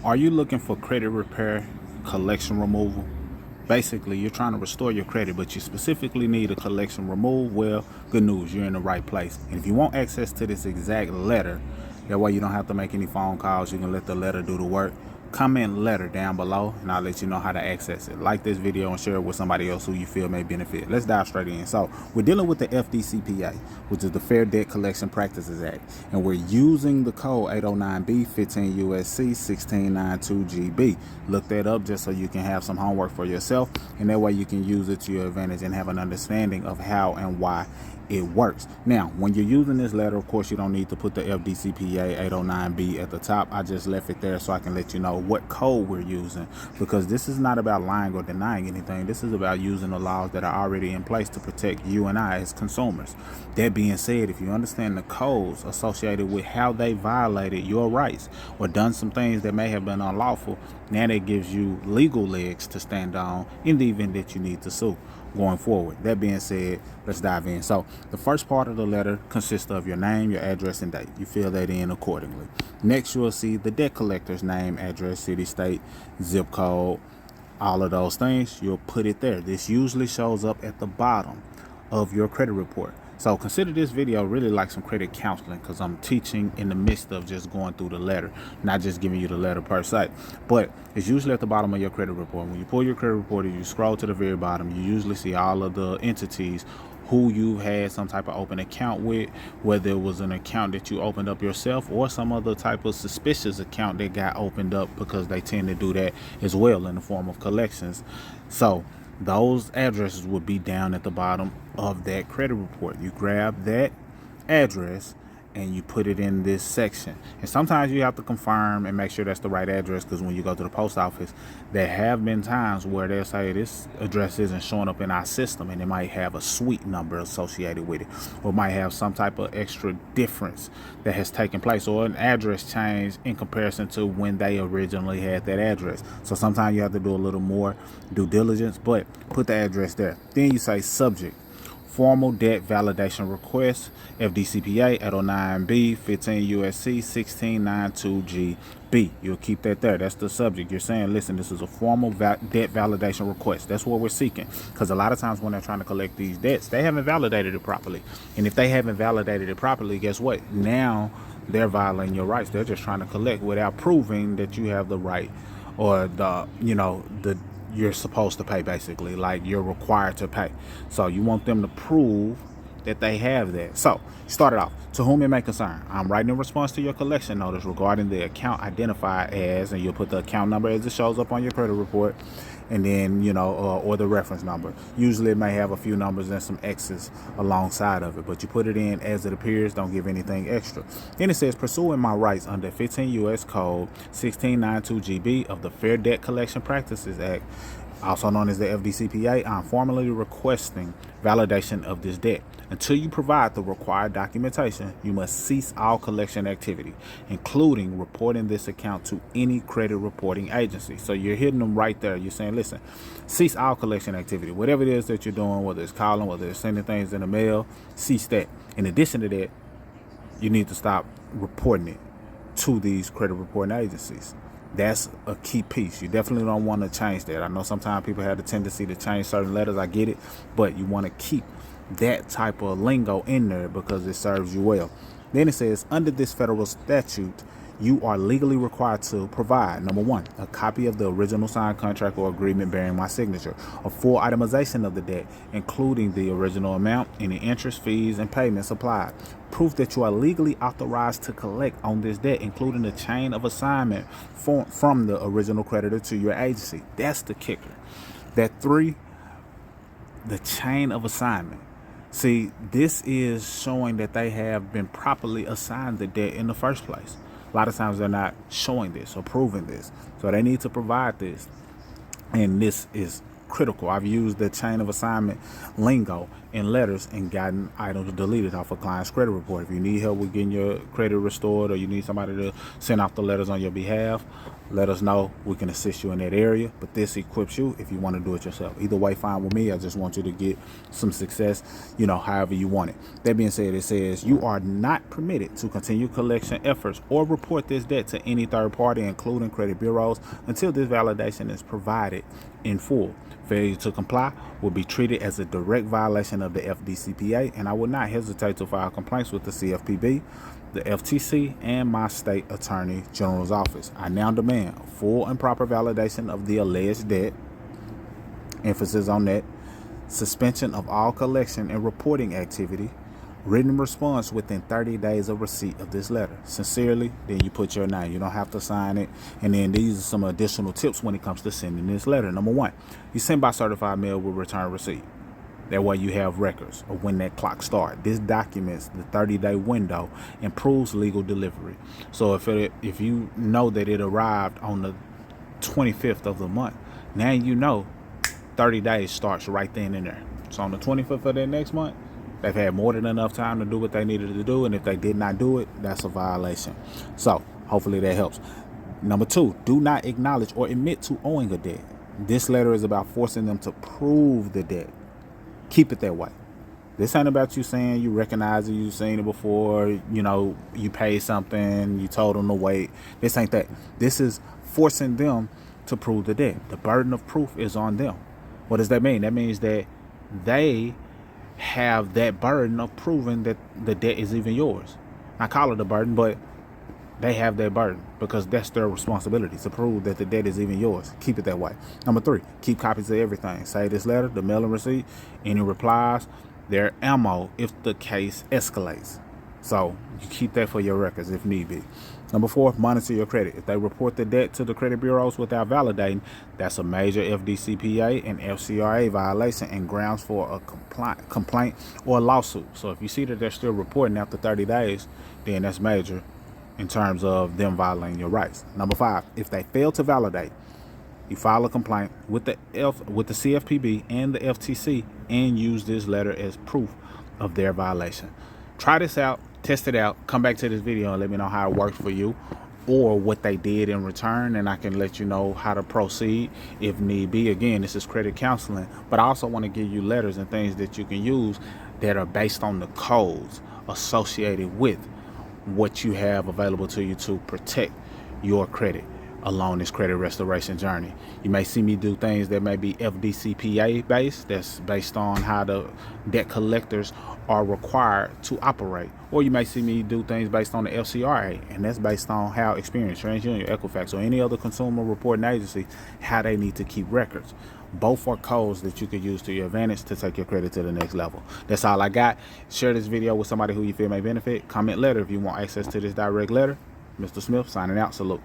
Are you looking for credit repair, collection removal? Basically, you're trying to restore your credit, but you specifically need a collection remove. Well, good news, you're in the right place. And if you want access to this exact letter, that way you don't have to make any phone calls. You can let the letter do the work. Comment letter down below and I'll let you know how to access it. Like this video and share it with somebody else who you feel may benefit. Let's dive straight in. So we're dealing with the FDCPA, which is the Fair Debt Collection Practices Act, and we're using the code 809B 15 USC 1692GB. Look that up just so you can have some homework for yourself, and that way you can use it to your advantage and have an understanding of how and why it works. Now, when you're using this letter, of course, you don't need to put the FDCPA 809B at the top. I just left it there so I can let you know what code we're using, because this is not about lying or denying anything. This is about using the laws that are already in place to protect you and I as consumers. That being said, if you understand the codes associated with how they violated your rights or done some things that may have been unlawful, now that gives you legal legs to stand on in the event that you need to sue going forward. That being said, let's dive in. So the first part of the letter consists of your name, your address, and date. You fill that in accordingly. Next, you'll see the debt collector's name, address, city, state, zip code, all of those things. You'll put it there. This usually shows up at the bottom of your credit report. So consider this video really like some credit counseling, because I'm teaching in the midst of just going through the letter, not just giving you the letter per se. But it's usually at the bottom of your credit report. When you pull your credit report and you scroll to the very bottom, you usually see all of the entities who you had some type of open account with, whether it was an account that you opened up yourself or some other type of suspicious account that got opened up, because they tend to do that as well in the form of collections. So those addresses would be down at the bottom of that credit report. You grab that address and you put it in this section. And sometimes you have to confirm and make sure that's the right address, because when you go to the post office, there have been times where they'll say this address isn't showing up in our system, and it might have a suite number associated with it, or might have some type of extra difference that has taken place, or an address change in comparison to when they originally had that address. So sometimes you have to do a little more due diligence, but put the address there. Then you say subject: formal debt validation request, FDCPA 809B 15 USC 1692GB. You'll keep that there. That's the subject. You're saying, listen, this is a formal debt validation request. That's what we're seeking, because a lot of times when they're trying to collect these debts, they haven't validated it properly. And if they haven't validated it properly, guess what? Now they're violating your rights. They're just trying to collect without proving that you have the right, or the you're supposed to pay, basically, like you're required to pay. So you want them to prove that they have that. So start it off. To whom it may concern, I'm writing in response to your collection notice regarding the account identified as, and you'll put the account number as it shows up on your credit report, and then or the reference number. Usually it may have a few numbers and some X's alongside of it, but you put it in as it appears. Don't give anything extra. Then it says, pursuing my rights under 15 U.S. Code 1692GB of the Fair Debt Collection Practices Act, also known as the FDCPA, I'm formally requesting validation of this debt. Until you provide the required documentation, you must cease all collection activity, including reporting this account to any credit reporting agency. So you're hitting them right there. You're saying, listen, cease all collection activity. Whatever it is that you're doing, whether it's calling, whether it's sending things in the mail, cease that. In addition to that, you need to stop reporting it to these credit reporting agencies. That's a key piece. You definitely don't want to change that. I know sometimes people have the tendency to change certain letters. I get it, but you want to keep that type of lingo in there because it serves you well. Then it says, under this federal statute, you are legally required to provide, number one, a copy of the original signed contract or agreement bearing my signature, a full itemization of the debt, including the original amount, any interest, fees, and payments applied, proof that you are legally authorized to collect on this debt, including the chain of assignment from the original creditor to your agency. That's the kicker. That 3, the chain of assignment. See, this is showing that they have been properly assigned the debt in the first place. A lot of times they're not showing this or proving this. So they need to provide this. And this is critical. I've used the chain of assignment lingo in letters and gotten items deleted off a client's credit report. If you need help with getting your credit restored, or you need somebody to send off the letters on your behalf, let us know. We can assist you in that area, but this equips you if you want to do it yourself. Either way, fine with me. I just want you to get some success, however you want it. That being said, it says you are not permitted to continue collection efforts or report this debt to any third party, including credit bureaus, until this validation is provided in full. Failure to comply will be treated as a direct violation of the FDCPA, and I will not hesitate to file complaints with the CFPB, the FTC, and my state attorney general's office. I now demand full and proper validation of the alleged debt, emphasis on that, suspension of all collection and reporting activity, written response within 30 days of receipt of this letter. Sincerely, then you put your name. You don't have to sign it. And then these are some additional tips when it comes to sending this letter. Number one, you send by certified mail with return receipt. That way you have records of when that clock starts. This documents the 30-day window and proves legal delivery. So if you know that it arrived on the 25th of the month, now you know 30 days starts right then and there. So on the 25th of that next month, they've had more than enough time to do what they needed to do, and if they did not do it, that's a violation. So hopefully that helps. Number two, do not acknowledge or admit to owing a debt. This letter is about forcing them to prove the debt. Keep it that way. This ain't about you saying you recognize it, you've seen it before, you paid something, you told them to wait. This ain't that. This is forcing them to prove the debt. The burden of proof is on them. What does that mean? That means that they have that burden of proving that the debt is even yours. I call it a burden, but they have that burden because that's their responsibility to prove that the debt is even yours. Keep it that way. Number three, keep copies of everything. Say this letter, the mailing receipt, any replies, their ammo if the case escalates. So you keep that for your records if need be. Number four, monitor your credit. If they report the debt to the credit bureaus without validating, that's a major FDCPA and FCRA violation and grounds for a complaint or a lawsuit. So if you see that they're still reporting after 30 days, then that's major in terms of them violating your rights. Number five, if they fail to validate, you file a complaint with the CFPB and the FTC and use this letter as proof of their violation. Try this out. Test it out. Come back to this video and let me know how it works for you or what they did in return, and I can let you know how to proceed if need be. Again, this is credit counseling, but I also want to give you letters and things that you can use that are based on the codes associated with what you have available to you to protect your credit along this credit restoration journey. You may see me do things that may be FDCPA based, that's based on how the debt collectors are required to operate, or you may see me do things based on the FCRA, and that's based on how Experian, TransUnion, Equifax, or any other consumer reporting agency, how they need to keep records. Both are codes that you could use to your advantage to take your credit to the next level. That's all I got. Share this video with somebody who you feel may benefit. Comment letter if you want access to this direct letter. Mr. Smith signing out. Salute.